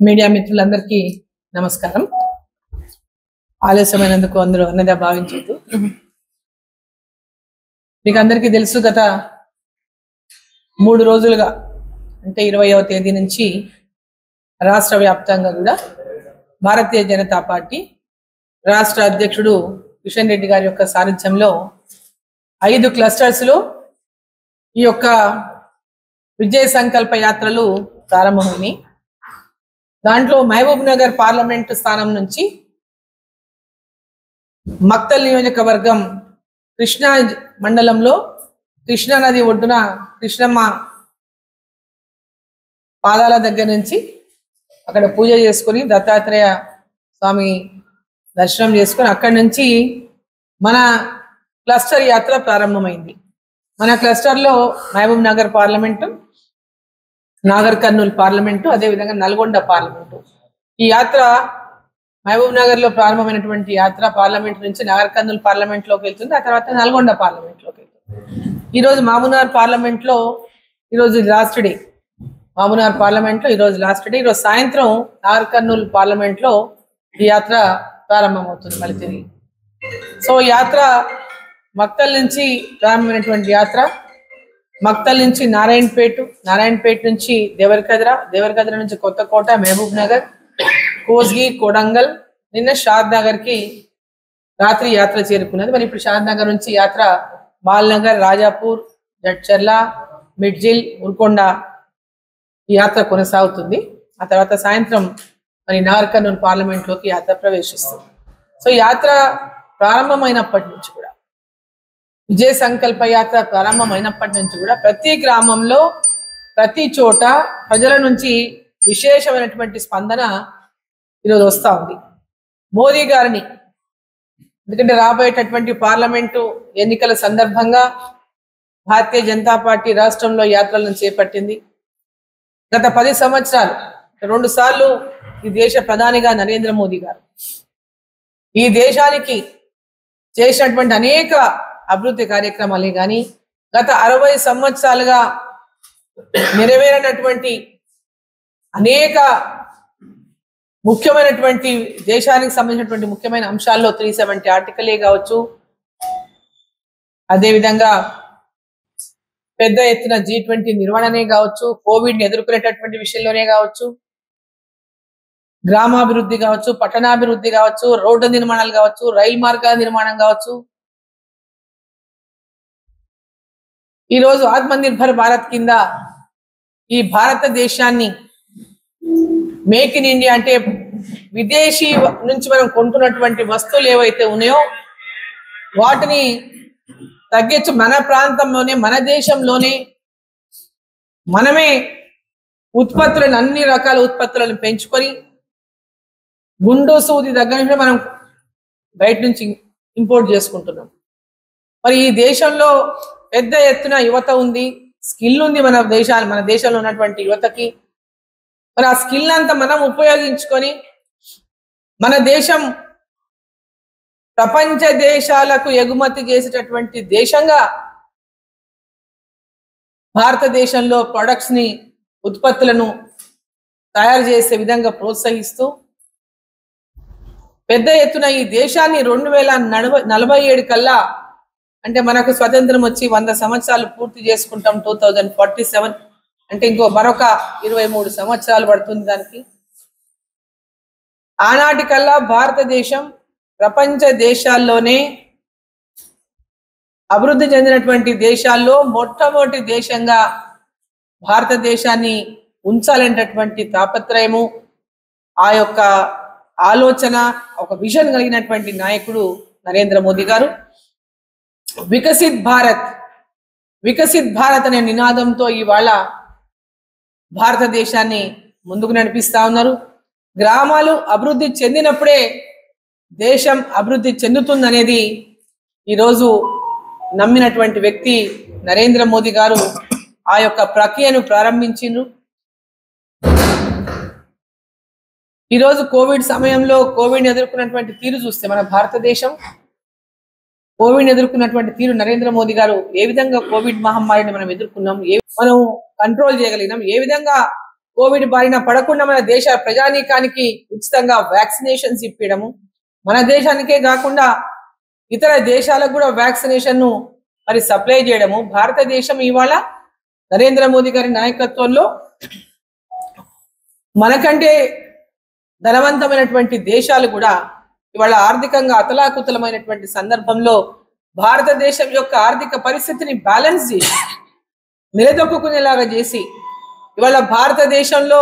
Media మిత్రులందరికీ నమస్కారం. ఆలస్యమైనందుకు అందరూ అన్నదా భావించొద్దు. మీకు అందరికీ తెలుసు, గత 3 రోజులుగా అంటే 20వ తేదీ నుంచి రాష్ట్ర వ్యాప్తంగా కూడా భారతీయ జనతా పార్టీ రాష్ట్ర అధ్యక్షుడు కిషన్ రెడ్డి గారి యొక్క సారథ్యంలో 5 క్లస్టర్స్ లో ఈ యొక్క విజయ సంకల్ప యాత్రలు ప్రారంభమైనాయి. దాంట్లో మహబూబ్ నగర్ పార్లమెంట్ స్థానం నుంచి మక్తల్ నియోజకవర్గం కృష్ణా మండలంలో కృష్ణా నది ఒడ్డున కృష్ణమ్మ పాదాల దగ్గర నుంచి అక్కడ పూజ చేసుకుని దత్తాత్రేయ స్వామి దర్శనం చేసుకుని అక్కడి నుంచి మన క్లస్టర్ యాత్ర ప్రారంభమైంది. మన క్లస్టర్లో మహబూబ్ నగర్ పార్లమెంటు, నాగర్ కర్నూలు పార్లమెంటు, అదేవిధంగా నల్గొండ పార్లమెంటు. ఈ యాత్ర మహబూబ్ నగర్ లో ప్రారంభమైనటువంటి యాత్ర పార్లమెంట్ నుంచి నాగర్ కర్నూలు పార్లమెంట్ లోకి వెళ్తుంది, ఆ తర్వాత నల్గొండ పార్లమెంట్ లోకి వెళ్తుంది. ఈరోజు మహబూబ్నగర్ పార్లమెంట్ లో ఈరోజు లాస్ట్ డే, మహబూబ్నగర్ పార్లమెంట్ లో ఈరోజు లాస్ట్ డే. ఈరోజు సాయంత్రం నాగర్ కర్నూలు పార్లమెంట్ లో ఈ యాత్ర ప్రారంభమవుతుంది మళ్ళీ తిరిగి. సో యాత్ర మక్తల్ నుంచి ప్రారంభమైనటువంటి యాత్ర మక్తల్ నుంచి నారాయణపేట నుంచి దేవరకద్ర నుంచి కొత్తకోట, మహబూబ్ నగర్, కోస్గి, కొడంగల్, నిన్న షాద్ నగర్ కి రాత్రి యాత్ర చేరుకున్నది. మరి ఇప్పుడు షాద్ నగర్ నుంచి యాత్ర బాల్ నగర్, రాజాపూర్, జడ్చర్ల, మిడ్జిల్, ఉర్కొండ ఈ యాత్ర కొనసాగుతుంది. ఆ తర్వాత సాయంత్రం మరి నాగర్ కర్నూలు పార్లమెంట్ లోకి యాత్ర ప్రవేశిస్తుంది. సో యాత్ర ప్రారంభమైనప్పటి నుంచి కూడా, విజయ సంకల్ప యాత్ర ప్రారంభమైనప్పటి నుంచి కూడా ప్రతి గ్రామంలో ప్రతి చోట ప్రజల నుంచి విశేషమైనటువంటి స్పందన ఈరోజు వస్తూ ఉంది. మోదీ గారిని, ఎందుకంటే రాబోయేటటువంటి పార్లమెంటు ఎన్నికల సందర్భంగా భారతీయ జనతా పార్టీ రాష్ట్రంలో యాత్రలను చేపట్టింది. గత 10 సంవత్సరాలు 2 సార్లు ఈ దేశ ప్రధానిగా నరేంద్ర మోదీ గారు ఈ దేశానికి చేసినటువంటి అనేక అభివృద్ధి కార్యక్రమాలే కానీ, గత 60 సంవత్సరాలుగా నెరవేరినటువంటి అనేక ముఖ్యమైనటువంటి దేశానికి సంబంధించినటువంటి ముఖ్యమైన అంశాల్లో 370 ఆర్టికలే కావచ్చు, అదేవిధంగా పెద్ద ఎత్తున G20 నిర్వహణనే కావచ్చు, కోవిడ్ ని ఎదుర్కొనేటటువంటి విషయంలోనే కావచ్చు, గ్రామాభివృద్ధి కావచ్చు, పట్టణాభివృద్ధి కావచ్చు, రోడ్డు నిర్మాణాలు కావచ్చు, రైలు మార్గాల నిర్మాణం కావచ్చు, ఈరోజు ఆత్మనిర్భర్ భారత్ కింద ఈ భారతదేశాన్ని మేక్ ఇన్ ఇండియా అంటే విదేశీ నుంచి మనం కొంటున్నటువంటి వస్తువులు ఏవైతే ఉన్నాయో వాటిని తగ్గించి మన ప్రాంతంలోనే, మన దేశంలోనే మనమే ఉత్పత్తులను, అన్ని రకాల ఉత్పత్తులను పెంచుకొని గుండు సూది దగ్గర నుంచి మనం బయట నుంచి ఇంపోర్ట్ చేసుకుంటున్నాం. మరి ఈ దేశంలో పెద్ద ఎత్తున యువత ఉంది, స్కిల్ ఉంది మన దేశంలో ఉన్నటువంటి యువతకి. మరి ఆ స్కిల్ అంతా మనం ఉపయోగించుకొని మన దేశం ప్రపంచ దేశాలకు ఎగుమతి చేసేటటువంటి దేశంగా భారతదేశంలో ప్రొడక్ట్స్ ని, ఉత్పత్తులను తయారు చేసే విధంగా ప్రోత్సహిస్తూ పెద్ద ఎత్తున ఈ దేశాన్ని 2047 కల్లా, అంటే మనకు స్వతంత్రం వచ్చి 100 సంవత్సరాలు పూర్తి చేసుకుంటాం. 2047 అంటే మరొక 23 సంవత్సరాలు పడుతుంది దానికి. ఆనాటికల్లా భారతదేశం ప్రపంచ దేశాల్లోనే, అభివృద్ధి చెందినటువంటి దేశాల్లో మొట్టమొదటి దేశంగా భారతదేశాన్ని ఉంచాలనేటటువంటి తాపత్రయము, ఆ యొక్క ఆలోచన, ఒక విజన్ కలిగినటువంటి నాయకుడు నరేంద్ర మోదీ గారు. వికసిత్ భారత్ అనే నినాదంతో ఇవాళ భారతదేశాన్ని ముందుకు నడిపిస్తా ఉన్నారు. గ్రామాలు అభివృద్ధి చెందినప్పుడే దేశం అభివృద్ధి చెందుతుందనేది ఈరోజు నమ్మినటువంటి వ్యక్తి నరేంద్ర మోదీ గారు ఆ యొక్క ప్రక్రియను ప్రారంభించిండ్రు. ఈరోజు కోవిడ్ సమయంలో కోవిడ్ ఎదుర్కొన్నటువంటి తీరు చూస్తే, మన భారతదేశం కోవిడ్ ఎదుర్కొన్నటువంటి తీరు, నరేంద్ర మోదీ గారు ఏ విధంగా కోవిడ్ మహమ్మారిని మనం ఎదుర్కొన్నాం, మనం కంట్రోల్ చేయగలిగినాం, ఏ విధంగా కోవిడ్ బారిన పడకుండా మన దేశ ప్రజానీకానికి ఉచితంగా వ్యాక్సినేషన్స్ ఇప్పించడము, మన దేశానికే కాకుండా ఇతర దేశాలకు కూడా వ్యాక్సినేషన్ ను మరి సప్లై చేయడము, భారతదేశం ఇవాళ నరేంద్ర మోదీ గారి నాయకత్వంలో మనకంటే ధనవంతమైనటువంటి దేశాలు కూడా ఇవాళ ఆర్థికంగా అతలాకుతలమైనటువంటి సందర్భంలో భారతదేశం యొక్క ఆర్థిక పరిస్థితిని బ్యాలెన్స్ చేసి నిలదొక్కునేలాగా చేసి ఇవాళ భారతదేశంలో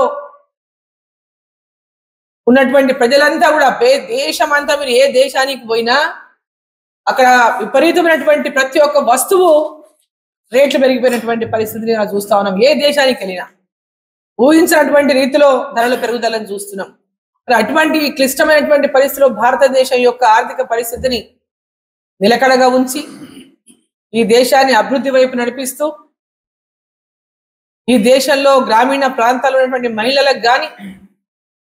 ఉన్నటువంటి ప్రజలంతా కూడా దేశమంతా మీరు ఏ దేశానికి పోయినా అక్కడ విపరీతమైనటువంటి ప్రతి ఒక్క వస్తువు రేట్లు పెరిగిపోయినటువంటి పరిస్థితిని చూస్తా ఉన్నాం. ఏ దేశానికి వెళ్ళినా ఊహించినటువంటి రీతిలో ధరల పెరుగుదలను చూస్తున్నాం. మరి అటువంటి క్లిష్టమైనటువంటి పరిస్థితిలో భారతదేశం యొక్క ఆర్థిక పరిస్థితిని నిలకడగా ఉంచి ఈ దేశాన్ని అభివృద్ధి వైపు నడిపిస్తూ ఈ దేశంలో గ్రామీణ ప్రాంతాల్లో ఉన్నటువంటి మహిళలకు కానీ,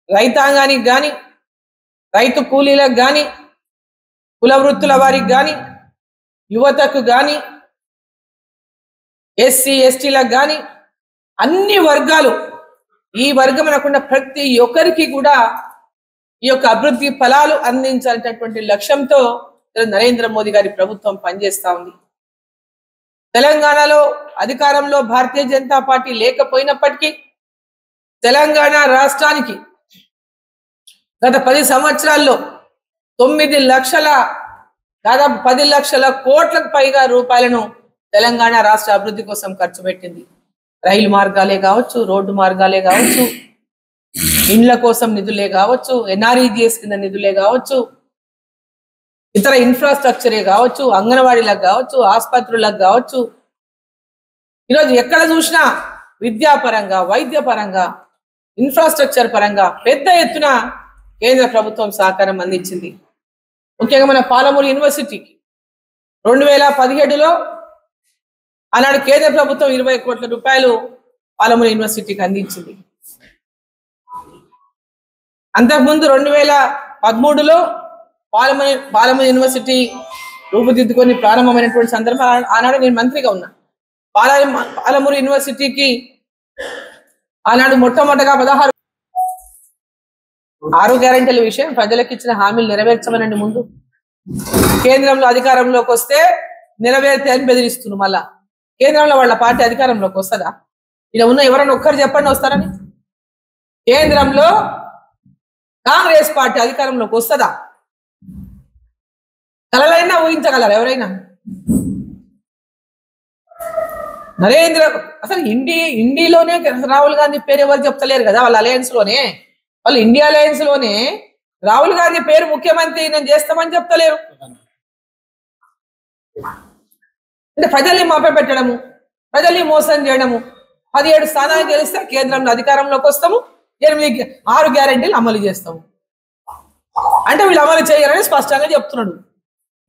రైతాంగానికి కానీ, రైతు కూలీలకు కానీ, కుల వృత్తుల వారికి కానీ, యువతకు కానీ, ఎస్సీ ఎస్టీలకు కానీ అన్ని వర్గాలు ఈ వర్గం అనకుండా ప్రతి ఒక్కరికి కూడా ఈ యొక్క అభివృద్ధి ఫలాలు అందించాలనేటటువంటి లక్ష్యంతో నరేంద్ర మోదీ గారి ప్రభుత్వం పనిచేస్తా ఉంది. తెలంగాణలో అధికారంలో భారతీయ జనతా పార్టీ లేకపోయినప్పటికీ తెలంగాణ రాష్ట్రానికి గత 10 సంవత్సరాల్లో 9 లక్షల దాదాపు 10 లక్షల కోట్లకు పైగా రూపాయలను తెలంగాణ రాష్ట్ర అభివృద్ధి కోసం ఖర్చు పెట్టింది. రైలు మార్గాలే కావచ్చు, రోడ్డు మార్గాలే కావచ్చు, ఇండ్ల కోసం నిధులే కావచ్చు, ఎన్ఆర్ఈజిఎస్ కింద నిధులే కావచ్చు, ఇతర ఇన్ఫ్రాస్ట్రక్చరే కావచ్చు, అంగన్వాడీలకు కావచ్చు, ఆసుపత్రులకు కావచ్చు, ఈరోజు ఎక్కడ చూసినా విద్యాపరంగా, వైద్యపరంగా, ఇన్ఫ్రాస్ట్రక్చర్ పరంగా పెద్ద ఎత్తున కేంద్ర ప్రభుత్వం సహకారం అందించింది. ముఖ్యంగా మన పాలమూరు యూనివర్సిటీకి 2017లో ఆనాడు కేంద్ర ప్రభుత్వం 20 కోట్ల రూపాయలు పాలమూరు యూనివర్సిటీకి అందించింది. అంతకుముందు 2013లో పాలమూరు యూనివర్సిటీ రూపుదిద్దుకొని ప్రారంభమైనటువంటి సందర్భం ఆనాడు నేను మంత్రిగా ఉన్నా. పాలమూరు యూనివర్సిటీకి ఆనాడు మొట్టమొదటగా 6 గ్యారెంటీల విషయం ప్రజలకు ఇచ్చిన హామీలు నెరవేర్చమనండి. ముందు కేంద్రంలో అధికారంలోకి వస్తే నెరవేర్తే అని బెదిరిస్తున్నారు. మళ్ళా కేంద్రంలో వాళ్ళ పార్టీ అధికారంలోకి వస్తుందా? ఇలా ఉన్న ఎవరైనా ఒక్కరు చెప్పండి వస్తారని. కేంద్రంలో కాంగ్రెస్ పార్టీ అధికారంలోకి వస్తుందా? కలలైనా ఊహించగలరా ఎవరైనా? అసలు ఇండియాలోనే రాహుల్ గాంధీ పేరు ఎవరు చెప్తలేరు కదా. వాళ్ళ అలయన్స్ లోనే, వాళ్ళు ఇండియా అలయన్స్ లోనే రాహుల్ గాంధీ పేరు ముఖ్యమంత్రి నేను చేస్తామని చెప్తలేరు. అంటే ప్రజల్ని మభ్యపెట్టడము, ప్రజల్ని మోసం చేయడము. 17 స్థానాలు గెలిస్తే కేంద్రంలో అధికారంలోకి వస్తాము, 6 గ్యారెంటీలు అమలు చేస్తాము అంటే వీళ్ళు అమలు చేయాలని స్పష్టంగా చెప్తున్నాడు.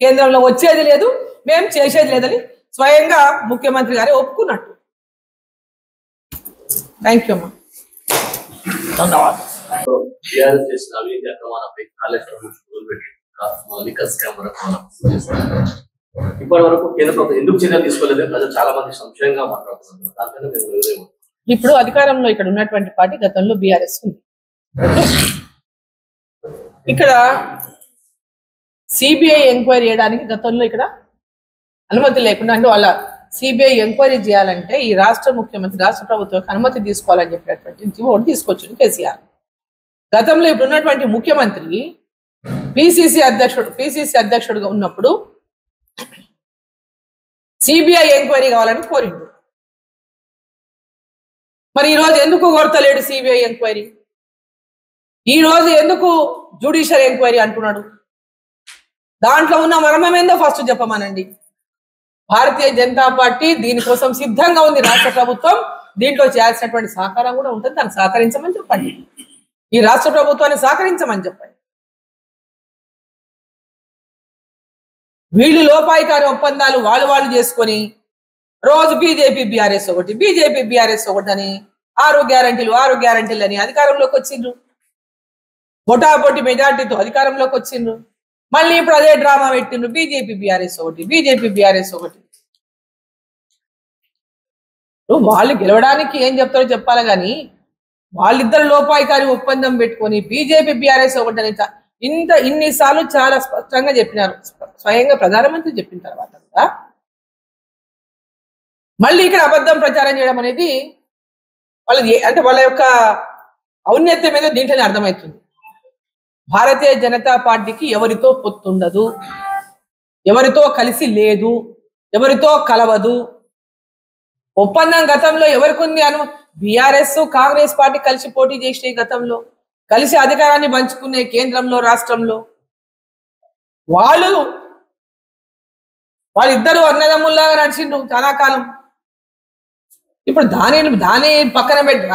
కేంద్రంలో వచ్చేది లేదు, మేము చేసేది లేదని స్వయంగా ముఖ్యమంత్రి గారే ఒప్పుకున్నట్టు. థ్యాంక్ యూ అమ్మా. ధన్యవాదాలు. ఇప్పటి వరకు కేంద్ర ప్రభుత్వం ఎందుకు చర్యలు తీసుకోలేదు? ప్రజలు చాలా మంది సంశయంగా మాట్లాడుతున్నారు. ఇప్పుడు అధికారంలో ఇక్కడ ఉన్నటువంటి పార్టీ గతంలో బీఆర్ఎస్ ఉంది. ఇక్కడ సిబిఐ ఎంక్వైరీ చేయడానికి గతంలో ఇక్కడ అనుమతి లేకుండా, అంటే వాళ్ళ సిబిఐ ఎంక్వైరీ చేయాలంటే ఈ రాష్ట్ర ముఖ్యమంత్రి, రాష్ట్ర ప్రభుత్వం అనుమతి తీసుకోవాలని చెప్పినటువంటి ఓటు తీసుకొచ్చింది కేసీఆర్. గతంలో ఇప్పుడు ఉన్నటువంటి ముఖ్యమంత్రి పిసిసి అధ్యక్షుడుగా ఉన్నప్పుడు సిబిఐ ఎంక్వైరీ కావాలని కోరిండు. మరి ఈ రోజు ఎందుకు కోరతలేడు సిబిఐ ఎంక్వైరీ? ఈ రోజు ఎందుకు జ్యుడిషియల్ ఎంక్వైరీ అంటున్నాడు? దాంట్లో ఉన్న మర్మం ఏందో ఫస్ట్ చెప్పమనండి. భారతీయ జనతా పార్టీ దీనికోసం సిద్ధంగా ఉంది. రాష్ట్ర ప్రభుత్వం దీంట్లో చేయాల్సినటువంటి సహకారం కూడా ఉంటుంది. దాన్ని సహకరించమని చెప్పండి. ఈ రాష్ట్ర ప్రభుత్వాన్ని సహకరించమని చెప్పండి. వీళ్ళు లోపాయికారి ఒప్పందాలు వాళ్ళు చేసుకొని రోజు బీజేపీ బీఆర్ఎస్ ఒకటి అని 6 గ్యారెంటీలు అని అధికారంలోకి వచ్చిండ్రు. బొటాబొటి మెజార్టీతో అధికారంలోకి వచ్చిండ్రు. మళ్ళీ ఇప్పుడు అదే డ్రామా పెట్టిండ్రు. బీజేపీ బీఆర్ఎస్ ఒకటి. వాళ్ళు గెలవడానికి ఏం చెప్తారో చెప్పాలి కానీ వాళ్ళిద్దరు లోపాయికారి ఒప్పందం పెట్టుకొని బీజేపీ బీఆర్ఎస్ ఒకటి ఇన్నిసార్లు చాలా స్పష్టంగా చెప్పినారు. స్వయంగా ప్రధానమంత్రి చెప్పిన తర్వాత కూడా మళ్ళీ ఇక్కడ అబద్ధం ప్రచారం చేయడం అనేది వాళ్ళది అంటే వాళ్ళ యొక్క ఔన్నత్యం ఏదో దీంట్లోనే అర్థమవుతుంది. భారతీయ జనతా పార్టీకి ఎవరితో పొత్తుండదు, ఎవరితో కలిసి లేదు, ఎవరితో కలవదు. ఒప్పందం గతంలో ఎవరికి ఉంది బీఆర్ఎస్ కాంగ్రెస్ పార్టీ కలిసి పోటీ చేసిన గతంలో కలిసి అధికారాన్ని పంచుకునే కేంద్రంలో రాష్ట్రంలో వాళ్ళిద్దరూ అన్నదమ్ముల్లాగా నడిచిండ్రు చాలా కాలం. ఇప్పుడు దాని పక్కన పెట్టి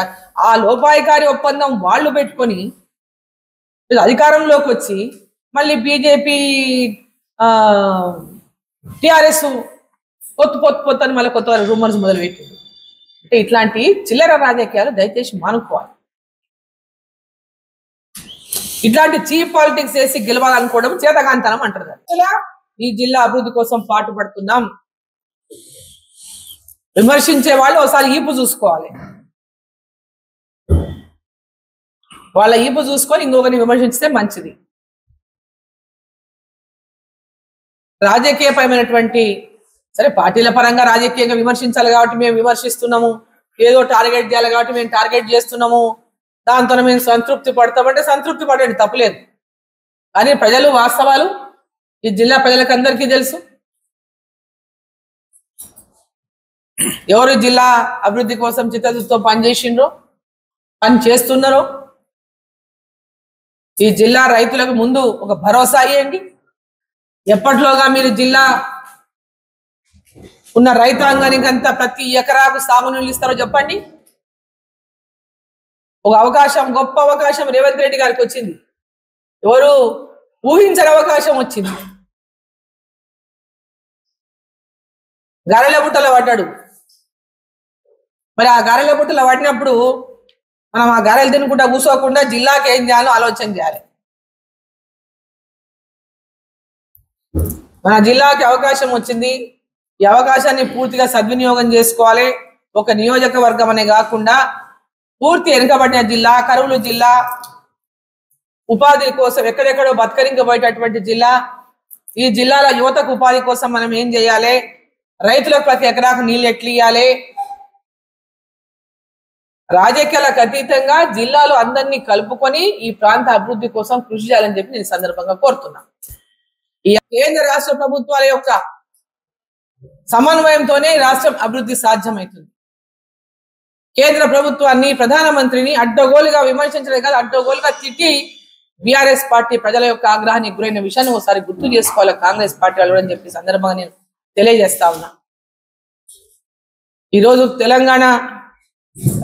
ఆ లోపాయికారి ఒప్పందం వాళ్ళు పెట్టుకొని అధికారంలోకి వచ్చి మళ్ళీ బీజేపీ టిఆర్ఎస్ పొత్తు అని మళ్ళీ కొత్త రూమర్స్ మొదలుపెట్టింది. అంటే ఇట్లాంటి చిల్లర రాజకీయాలు దయచేసి మానుకోవాలి. ఇట్లాంటి చీప్ పాలిటిక్స్ చేసి గెలవాలనుకోవడం చేతకాంతనం అంటారు. ఈ జిల్లా అభివృద్ధి కోసం పాటుపడుతున్నాం. విమర్శించే వాళ్ళు ఒకసారి ఈపు చూసుకోవాలి. వాళ్ళ ఈపు చూసుకొని ఇంకొకరిని విమర్శించితే మంచిది. రాజకీయపరమైనటువంటి సరే పార్టీల పరంగా రాజకీయంగా విమర్శించాలి కాబట్టి మేము విమర్శిస్తున్నాము, ఏదో టార్గెట్ చేయాలి కాబట్టి మేము టార్గెట్ చేస్తున్నాము, దాంతో మేము సంతృప్తి పడతామంటే సంతృప్తి పడండి, తప్పలేదు. కానీ ప్రజలు వాస్తవాలు ఈ జిల్లా ప్రజలకు అందరికీ తెలుసు. ఎవరు జిల్లా అభివృద్ధి కోసం చిత్తశుద్ధితో పనిచేసిండ్రో పని చేస్తున్నారో ఈ జిల్లా రైతులకు ముందు ఒక భరోసా ఇవ్వండి. ఎప్పట్లోగా మీరు జిల్లా ఉన్న రైతాంగానికి అంతా ప్రతి ఎకరాకు సాగునీళ్ళు ఇస్తారో చెప్పండి. ఒక అవకాశం, గొప్ప అవకాశం రేవంత్ రెడ్డి గారికి వచ్చింది. ఎవరు ఊహించని అవకాశం వచ్చింది. గారెల బుట్టలో పడ్డాడు. మరి ఆ గారెల బుట్టలో పడినప్పుడు మనం ఆ గారెలు తినుకుంటా కూర్చోకుండా జిల్లాకి ఏం చేయాలో ఆలోచన చేయాలి. మన జిల్లాకి అవకాశం వచ్చింది. ఈ అవకాశాన్ని పూర్తిగా సద్వినియోగం చేసుకోవాలి. ఒక నియోజకవర్గం అనే కాకుండా పూర్తి వెనుకబడిన జిల్లా, కరువులు జిల్లా, ఉపాధి కోసం ఎక్కడెక్కడో బతకరించబోయేటటువంటి జిల్లా. ఈ జిల్లాల యువతకు ఉపాధి కోసం మనం ఏం చేయాలి, రైతులకు ప్రతి ఎకరాకు నీళ్ళు ఎట్లు ఇవ్వాలి, రాజకీయాలకు అతీతంగా జిల్లాలో అందరినీ కలుపుకొని ఈ ప్రాంత అభివృద్ధి కోసం కృషి చేయాలని చెప్పి నేను సందర్భంగా కోరుతున్నా. ఈ కేంద్ర రాష్ట్ర ప్రభుత్వాల యొక్క సమన్వయంతోనే రాష్ట్రం అభివృద్ధి సాధ్యమవుతుంది. కేంద్ర ప్రభుత్వాన్ని, ప్రధానమంత్రిని అడ్డగోలుగా విమర్శించడం కాదు, అడ్డగోలుగా తిట్టి బీఆర్ఎస్ పార్టీ ప్రజల యొక్క ఆగ్రహానికి గురైన విషయాన్ని ఒకసారి గుర్తు చేసుకోవాలి కాంగ్రెస్ పార్టీ వాళ్ళు అని చెప్పి సందర్భంగా నేను తెలియజేస్తా ఉన్నా. ఈరోజు తెలంగాణ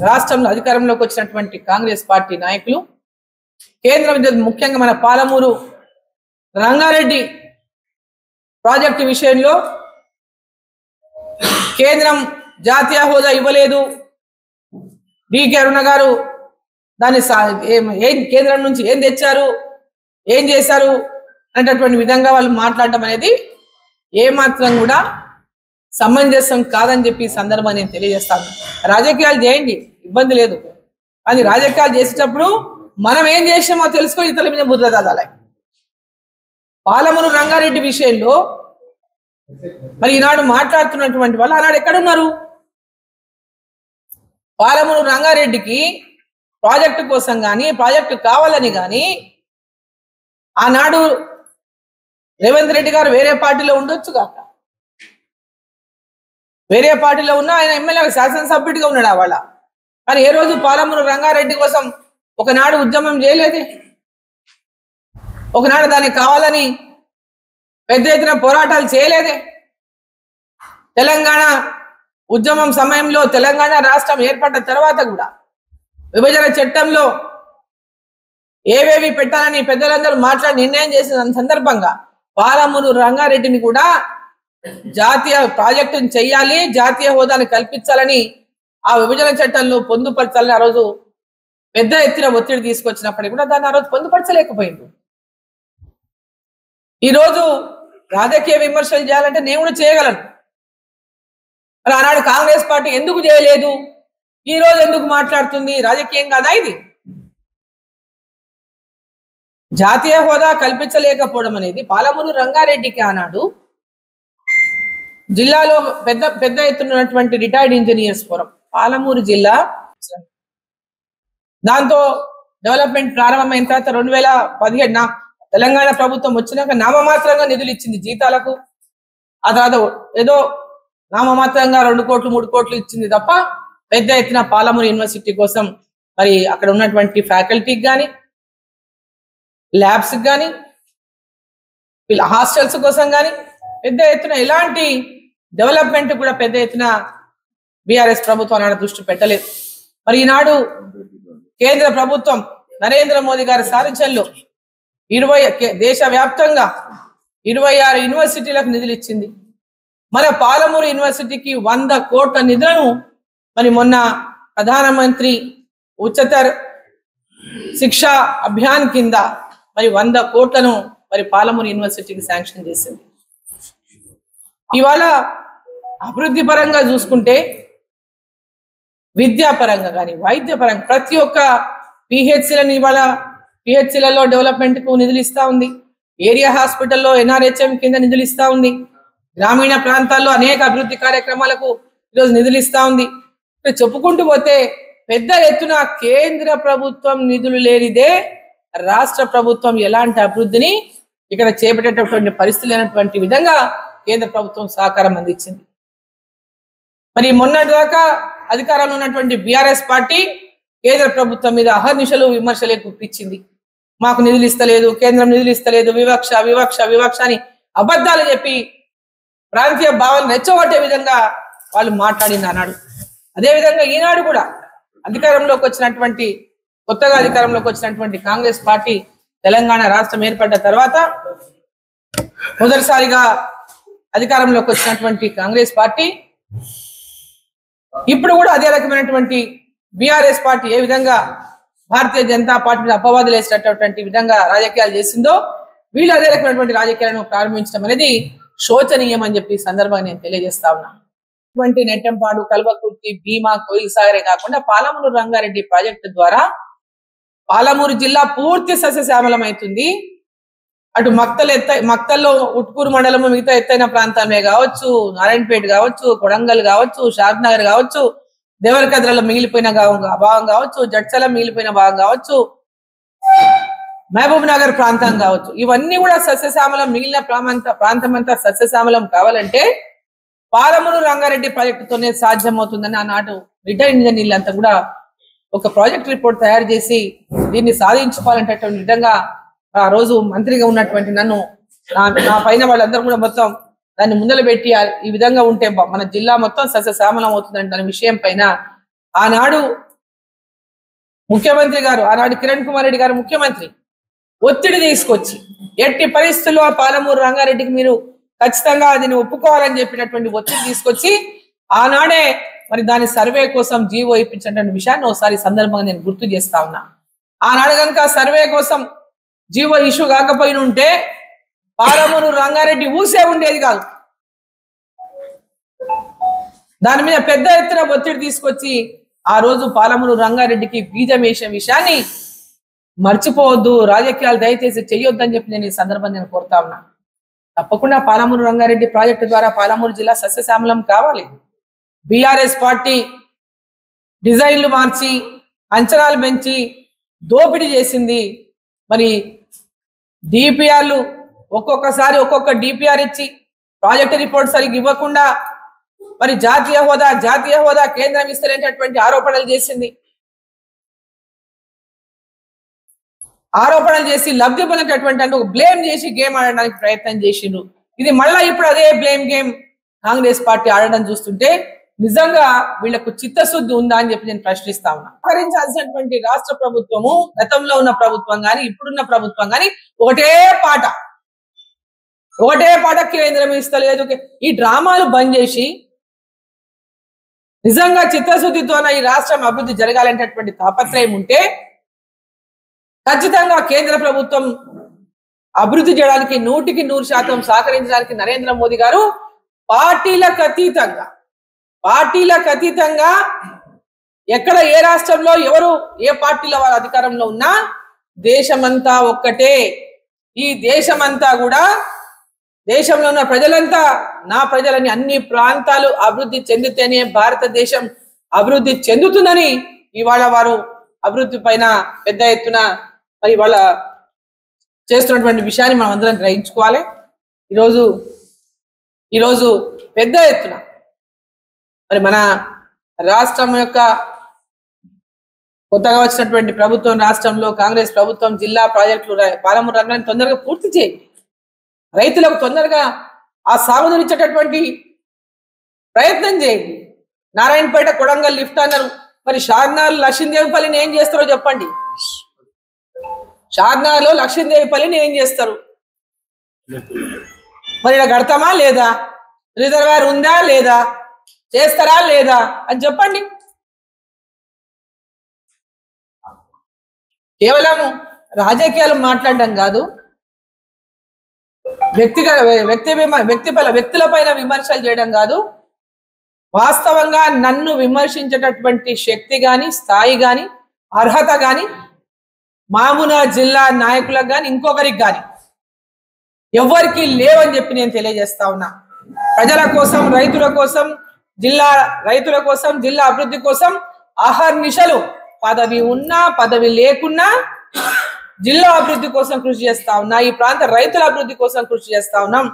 రాష్ట్రంలో అధికారంలోకి వచ్చినటువంటి కాంగ్రెస్ పార్టీ నాయకులు కేంద్రం, ముఖ్యంగా మన పాలమూరు రంగారెడ్డి ప్రాజెక్టు విషయంలో కేంద్రం జాతీయ హోదా ఇవ్వలేదు, డికే అరుణ గారు దాన్ని కేంద్రం నుంచి ఏం తెచ్చారు, ఏం చేశారు అనేటటువంటి విధంగా వాళ్ళు మాట్లాడటం అనేది ఏమాత్రం కూడా సమంజసం కాదని చెప్పి సందర్భాన్ని నేను తెలియజేస్తాను. రాజకీయాలు చేయండి, ఇబ్బంది లేదు. కానీ రాజకీయాలు చేసేటప్పుడు మనం ఏం చేసామో తెలుసుకొని ఇతరుల మీద ముద్ర చదాలి. పాలమూరు రంగారెడ్డి విషయంలో మరి ఈనాడు మాట్లాడుతున్నటువంటి వాళ్ళు ఆనాడు ఎక్కడున్నారు? పాలమూరు రంగారెడ్డికి ప్రాజెక్టు కోసం కానీ, ప్రాజెక్టు కావాలని కానీ ఆనాడు రేవంత్ రెడ్డి గారు వేరే పార్టీలో ఉండొచ్చు కాక, వేరే పార్టీలో ఉన్నా ఆయన ఎమ్మెల్యే శాసనసభ్యుడిగా ఉన్నాడు వాళ్ళ. కానీ ఏ రోజు పాలమూరు రంగారెడ్డి కోసం ఒకనాడు ఉద్యమం చేయలేదే, ఒకనాడు దానికి కావాలని పెద్ద ఎత్తున పోరాటాలు చేయలేదే. తెలంగాణ ఉద్యమం సమయంలో, తెలంగాణ రాష్ట్రం ఏర్పడ్డ తర్వాత కూడా విభజన చట్టంలో ఏవేవి పెట్టాలని పెద్దలందరూ మాట్లాడి నిర్ణయం చేసిన సందర్భంగా పాలమూరు రంగారెడ్డిని కూడా జాతీయ ప్రాజెక్టును చెయ్యాలి, జాతీయ హోదాను కల్పించాలని ఆ విభజన చట్టంలో పొందుపరచాలని ఆ రోజు పెద్ద ఎత్తున ఒత్తిడి తీసుకొచ్చినప్పటికీ కూడా దాన్ని ఆ రోజు పొందుపరచలేకపోయింది. ఈరోజు రాజకీయ విమర్శలు చేయాలంటే నేను కూడా చేయగలను. మరి ఆనాడు కాంగ్రెస్ పార్టీ ఎందుకు చేయలేదు, ఈ రోజు ఎందుకు మాట్లాడుతుంది? రాజకీయం కాదా ఇది? జాతీయ హోదా కల్పించలేకపోవడం అనేది పాలమూరు రంగారెడ్డికి ఆనాడు జిల్లాలో పెద్ద ఎత్తున ఉన్నటువంటి రిటైర్డ్ ఇంజనీర్స్ ఫోరం పాలమూరు జిల్లా, దాంతో డెవలప్మెంట్ ప్రారంభమైన తర్వాత 2017 తెలంగాణ ప్రభుత్వం వచ్చినాక నామమాత్రంగా నిధులు ఇచ్చింది జీతాలకు. ఆ తర్వాత ఏదో నామమాత్రంగా 2 కోట్లు 3 కోట్లు ఇచ్చింది తప్ప పెద్ద ఎత్తున పాలమూరు యూనివర్సిటీ కోసం మరి అక్కడ ఉన్నటువంటి ఫ్యాకల్టీకి కానీ, ల్యాబ్స్ కానీ, హాస్టల్స్ కోసం కానీ పెద్ద ఎత్తున ఎలాంటి డెవలప్మెంట్ కూడా పెద్ద ఎత్తున బీఆర్ఎస్ ప్రభుత్వం నాడు దృష్టి పెట్టలేదు. మరి ఈనాడు కేంద్ర ప్రభుత్వం నరేంద్ర మోదీ గారి సారథ్యంలో దేశవ్యాప్తంగా 26 యూనివర్సిటీలకు నిధులు ఇచ్చింది. మన పాలమూరు యూనివర్సిటీకి 100 కోట్ల నిధులను మరి మొన్న ప్రధానమంత్రి ఉच्चतर శిక్షా అభియాన్ కింద మరి 100 కోట్లను మరి పాలమూరు యూనివర్సిటీకి శాంక్షన్ చేసింది. ఇవాళ అభివృద్ధి పరంగా చూసుకుంటే విద్యాపరంగా కానీ వైద్యపరంగా ప్రతి ఒక్క పిహెచ్సిలలో డెవలప్మెంట్ కు నిధులు ఇస్తా ఉంది. ఏరియా హాస్పిటల్లో NRHM కింద నిధులు ఇస్తా ఉంది. గ్రామీణ ప్రాంతాల్లో అనేక అభివృద్ధి కార్యక్రమాలకు ఈరోజు నిధులు ఇస్తా ఉంది. చెప్పుకుంటూ పోతే పెద్ద ఎత్తున కేంద్ర ప్రభుత్వం నిధులు లేనిదే రాష్ట్ర ప్రభుత్వం ఎలాంటి అభివృద్ధిని ఇక్కడ చేపట్టేటటువంటి పరిస్థితి లేనటువంటి విధంగా కేంద్ర ప్రభుత్వం సహకారం అందించింది. మరి మొన్నటిదాకా అధికారంలో ఉన్నటువంటి బీఆర్ఎస్ పార్టీ కేంద్ర ప్రభుత్వం మీద అహర్నిశలు విమర్శలే గుప్పించింది. మాకు నిధులు ఇస్తలేదు, కేంద్రం నిధులు ఇస్తలేదు, వివక్ష వివక్ష వివక్ష అని అబద్ధాలు చెప్పి ప్రాంతీయ భావాలను రెచ్చగొట్టే విధంగా వాళ్ళు మాట్లాడింది అన్నాడు. అదేవిధంగా ఈనాడు కూడా కొత్తగా అధికారంలోకి వచ్చినటువంటి కాంగ్రెస్ పార్టీ తెలంగాణ రాష్ట్రం ఏర్పడ్డ తర్వాత మొదటిసారిగా అధికారంలోకి వచ్చినటువంటి కాంగ్రెస్ పార్టీ ఇప్పుడు కూడా అదే రకమైనటువంటి బీఆర్ఎస్ పార్టీ ఏ విధంగా భారతీయ జనతా పార్టీ అపవాదులు వేసేటటువంటి విధంగా రాజకీయాలు చేసిందో వీళ్ళు అదే రకమైనటువంటి రాజకీయాలను ప్రారంభించడం అనేది శోచనీయం అని చెప్పి సందర్భంగా నేను తెలియజేస్తా ఉన్నాను. నెట్టంపాడు, కల్వకుర్తి, భీమా, కోయిల్సాగరే కాకుండా పాలమూరు రంగారెడ్డి ప్రాజెక్టు ద్వారా పాలమూరు జిల్లా పూర్తి సస్యశ్యామలం అవుతుంది. అటు మక్తల్లో ఉట్కూరు మండలము మిగతా ఎత్తైన ప్రాంతమే కావచ్చు, నారాయణపేట కావచ్చు, కొడంగల్ కావచ్చు, షాద్నగర్ కావచ్చు, దేవరకద్రలో మిగిలిపోయిన భాగం కావచ్చు, జడ్చల మిగిలిపోయిన భాగం కావచ్చు, మహబూబ్ నగర్ ప్రాంతం కావచ్చు, ఇవన్నీ కూడా సస్యశ్యామలం మిగిలిన ప్రాంతం అంతా సస్యశ్యామలం కావాలంటే పాలమూరు రంగారెడ్డి ప్రాజెక్టుతోనే సాధ్యమవుతుందని ఆనాడు రిటైర్డ్ ఇంజనీర్లు అంతా కూడా ఒక ప్రాజెక్ట్ రిపోర్ట్ తయారు చేసి దీన్ని సాధించుకోవాలంటటువంటి విధంగా ఆ రోజు మంత్రిగా ఉన్నటువంటి నన్ను నా పైన వాళ్ళందరూ కూడా మొత్తం దాన్ని ముందలు పెట్టి ఈ విధంగా ఉంటే మన జిల్లా మొత్తం సస్యశ్యామలం అవుతుందంటే దాని విషయం పైన ఆనాడు ముఖ్యమంత్రి గారు, ఆనాడు కిరణ్ కుమార్ రెడ్డి గారు ముఖ్యమంత్రి ఒత్తిడి తీసుకొచ్చి ఎట్టి పరిస్థితుల్లో పాలమూరు రంగారెడ్డికి మీరు ఖచ్చితంగా దీన్ని ఒప్పుకోవాలని చెప్పినటువంటి ఒత్తిడి తీసుకొచ్చి ఆనాడే మరి దాని సర్వే కోసం జీవో ఇప్పించినటువంటి విషయాన్ని ఒకసారి సందర్భంగా నేను గుర్తు చేస్తా ఉన్నా. ఆనాడు కనుక సర్వే కోసం జీవో ఇష్యూ కాకపోయిన ఉంటే పాలమూరు రంగారెడ్డి ఊసే ఉండేది కాదు. దాని మీద పెద్ద ఎత్తున ఒత్తిడి తీసుకొచ్చి ఆ రోజు పాలమూరు రంగారెడ్డికి బీజం వేసే విషయాన్ని మర్చిపోవద్దు, రాజకీయాలు దయచేసి చెయ్యొద్దని చెప్పి నేను ఈ సందర్భంగా నేను కోరుతా ఉన్నా. తప్పకుండా పాలమూరు రంగారెడ్డి ప్రాజెక్టు ద్వారా పాలమూరు జిల్లా సస్యశ్యామలం కావాలి. బీఆర్ఎస్ పార్టీ డిజైన్లు మార్చి అంచనాలు పెంచి దోపిడీ చేసింది. మరి డిపిఆర్లు ఒక్కొక్కసారి ఒక్కొక్క డిపిఆర్ ఇచ్చి ప్రాజెక్టు రిపోర్ట్ సరిగ్గా ఇవ్వకుండా మరి జాతీయ హోదా కేంద్రం ఇస్తలేనటువంటి ఆరోపణలు చేసి లబ్ధి పొందేటటువంటి అంటే ఒక బ్లేమ్ చేసి గేమ్ ఆడడానికి ప్రయత్నం చేసిండ్రు. ఇది మళ్ళా ఇప్పుడు అదే బ్లేమ్ గేమ్ కాంగ్రెస్ పార్టీ ఆడడం చూస్తుంటే నిజంగా వీళ్లకు చిత్తశుద్ధి ఉందా అని చెప్పి నేను ప్రశ్నిస్తా ఉన్నా. సహకరించాల్సినటువంటి రాష్ట్ర ప్రభుత్వము, గతంలో ఉన్న ప్రభుత్వం కానీ ఇప్పుడున్న ప్రభుత్వం కానీ ఒకటే పాట కేంద్రం ఇస్తలేదు. ఈ డ్రామాలు బంద్ చేసి నిజంగా చిత్తశుద్ధితోన ఈ రాష్ట్రం అభివృద్ధి జరగాలనేటటువంటి తాపత్రయం ఉంటే ఖచ్చితంగా కేంద్ర ప్రభుత్వం అభివృద్ధి చేయడానికి 100% సహకరించడానికి నరేంద్ర మోదీ గారు పార్టీలకు అతీతంగా పార్టీలకు అతీతంగా ఎక్కడ ఏ రాష్ట్రంలో ఎవరు ఏ పార్టీల వారు అధికారంలో ఉన్నా దేశమంతా ఒక్కటే. ఈ దేశమంతా కూడా దేశంలో ఉన్న ప్రజలంతా నా ప్రజలని అన్ని ప్రాంతాలు అభివృద్ధి చెందితేనే భారతదేశం అభివృద్ధి చెందుతుందని ఇవాళ వారు అభివృద్ధి పైన పెద్ద ఎత్తున మరి వాళ్ళ చేస్తున్నటువంటి విషయాన్ని మనం అందరం గ్రహించుకోవాలి. ఈరోజు పెద్ద ఎత్తున మరి మన రాష్ట్రం యొక్క కొత్తగా వచ్చినటువంటి ప్రభుత్వం రాష్ట్రంలో కాంగ్రెస్ ప్రభుత్వం జిల్లా ప్రాజెక్టులు పాలమూరు రంగాన్ని తొందరగా పూర్తి చేయండి. రైతులకు తొందరగా ఆ సాగునిచ్చేటటువంటి ప్రయత్నం చేయండి. నారాయణపేట కొడంగల్ లిఫ్ట్ అన్నారు, మరి షార్నార్ లక్ష్మీదేవిపల్లిని ఏం చేస్తారో చెప్పండి. షార్నార్లో లక్ష్మీదేవిపల్లిని ఏం చేస్తారు? మరి ఇలా కడతామా లేదా? రిజర్వాయర్ ఉందా లేదా? చేస్తారా లేదా అని చెప్పండి. కేవలం రాజకీయాలు మాట్లాడడం కాదు, వ్యక్తుల పైన విమర్శలు చేయడం కాదు, వాస్తవంగా నన్ను విమర్శించేటటువంటి శక్తి గాని స్థాయి గాని అర్హత గాని మామునా జిల్లా నాయకులకు గాని ఇంకొకరికి గాని ఎవరికి లేవని చెప్పి నేను తెలియజేస్తా ఉన్నా. ప్రజల కోసం, రైతుల కోసం, జిల్లా అభివృద్ధి కోసం అహర్నిశలు పదవి ఉన్నా పదవి లేకున్నా జిల్లా అభివృద్ధి కోసం కృషి చేస్తా ఉన్నా. ఈ ప్రాంత రైతుల అభివృద్ధి కోసం కృషి చేస్తా ఉన్నాం.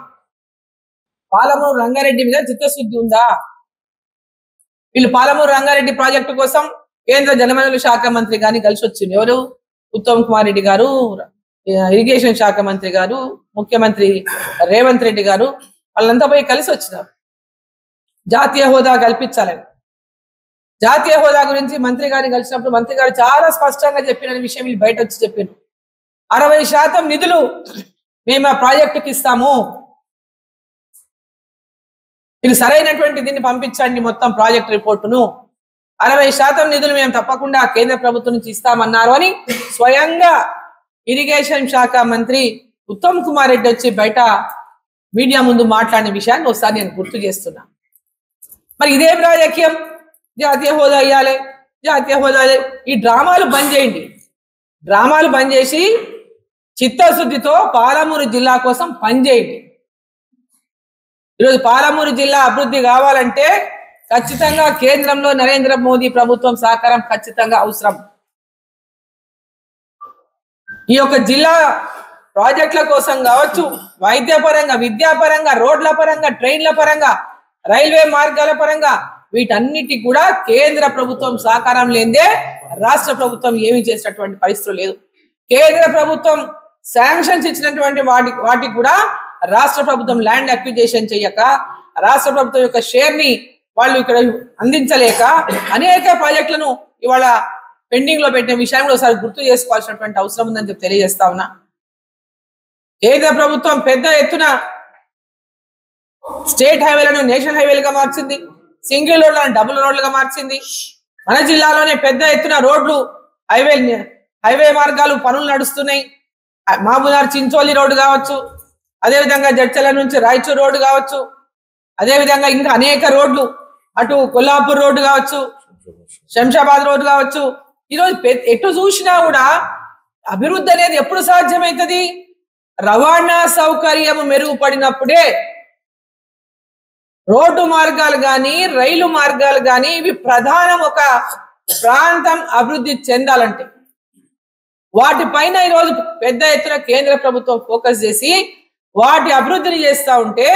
పాలమూరు రంగారెడ్డి మీద చిత్తశుద్ధి ఉందా? వీళ్ళు పాలమూరు రంగారెడ్డి ప్రాజెక్టు కోసం కేంద్ర జలవనరుల శాఖ మంత్రి గారిని కలిసి వచ్చింది. ఎవరు? ఉత్తమ్ కుమార్ రెడ్డి గారు, ఇరిగేషన్ శాఖ మంత్రి గారు, ముఖ్యమంత్రి రేవంత్ రెడ్డి గారు వాళ్ళంతా పోయి కలిసి వచ్చినారు. జాతీయ హోదా కల్పించాలని. జాతీయ హోదా గురించి మంత్రి గారిని కలిసినప్పుడు మంత్రి గారు చాలా స్పష్టంగా చెప్పిన విషయం వీళ్ళు బయట వచ్చి చెప్పారు. 60% నిధులు మేము ఆ ప్రాజెక్టుకి ఇస్తాము, మీరు సరైనటువంటి దీన్ని పంపించండి, మొత్తం ప్రాజెక్ట్ రిపోర్టును 60% నిధులు మేము తప్పకుండా కేంద్ర ప్రభుత్వం నుంచి ఇస్తామన్నారు అని స్వయంగా ఇరిగేషన్ శాఖ మంత్రి ఉత్తమ్ కుమార్ రెడ్డి వచ్చి బయట మీడియా ముందు మాట్లాడిన విషయాన్ని ఒకసారి నేను గుర్తు చేస్తున్నా. మరి ఇదేం రాజకీయం? జాతీయ హోదా ఇవ్వాలి, జాతీయ హోదా. ఈ డ్రామాలు బంద్ చేయండి. డ్రామాలు బంద్ చేసి చిత్తశుద్ధితో పాలమూరు జిల్లా కోసం పనిచేయండి. ఈరోజు పాలమూరు జిల్లా అభివృద్ధి కావాలంటే ఖచ్చితంగా కేంద్రంలో నరేంద్ర మోదీ ప్రభుత్వం సహకారం ఖచ్చితంగా అవసరం. ఈ యొక్క జిల్లా ప్రాజెక్టుల కోసం కావచ్చు, వైద్యపరంగా, విద్యాపరంగా, రోడ్ల పరంగా, ట్రైన్ల పరంగా, రైల్వే మార్గాల పరంగా వీటన్నిటి కూడా కేంద్ర ప్రభుత్వం సహకారం లేదే రాష్ట్ర ప్రభుత్వం ఏమీ చేసినటువంటి పరిస్థితి లేదు. కేంద్ర ప్రభుత్వం శాంక్షన్స్ ఇచ్చినటువంటి వాటికి కూడా రాష్ట్ర ప్రభుత్వం ల్యాండ్ అక్విజిషన్ చేయక, రాష్ట్ర ప్రభుత్వం యొక్క షేర్ ని వాళ్ళు ఇక్కడ అందించలేక అనేక ప్రాజెక్టులను ఇవాళ పెండింగ్ లో పెట్టిన విషయాన్ని కూడా ఒకసారి గుర్తు చేసుకోవాల్సినటువంటి అవసరం ఉందని చెప్పి తెలియజేస్తా ఉన్నా. కేంద్ర ప్రభుత్వం పెద్ద ఎత్తున స్టేట్ హైవేలను నేషనల్ హైవేలుగా మార్చింది, సింగిల్ రోడ్లను డబుల్ రోడ్లుగా మార్చింది. మన జిల్లాలోనే పెద్ద ఎత్తున రోడ్లు, హైవే మార్గాలు పనులు నడుస్తున్నాయి. మహబూబ్నగర్ చించోలి రోడ్డు కావచ్చు, అదేవిధంగా జడ్చల నుంచి రాయచూర్ రోడ్డు కావచ్చు, అదేవిధంగా ఇంకా అనేక రోడ్లు, అటు కొల్లాపూర్ రోడ్డు కావచ్చు, శంషాబాద్ రోడ్డు కావచ్చు. ఈరోజు ఎటు చూసినా కూడా అభివృద్ధి అనేది ఎప్పుడు సాధ్యమవుతుంది? రవాణా సౌకర్యం మెరుగుపడినప్పుడే. రోడ్డు మార్గాలు కానీ, రైలు మార్గాలు కానీ ఇవి ప్రధానం. ఒక ప్రాంతం అభివృద్ధి చెందాలంటే వాటిపైన ఈరోజు పెద్ద ఎత్తున కేంద్ర ప్రభుత్వం ఫోకస్ చేసి వాటి అభివృద్ధిని చేస్తా ఉంటే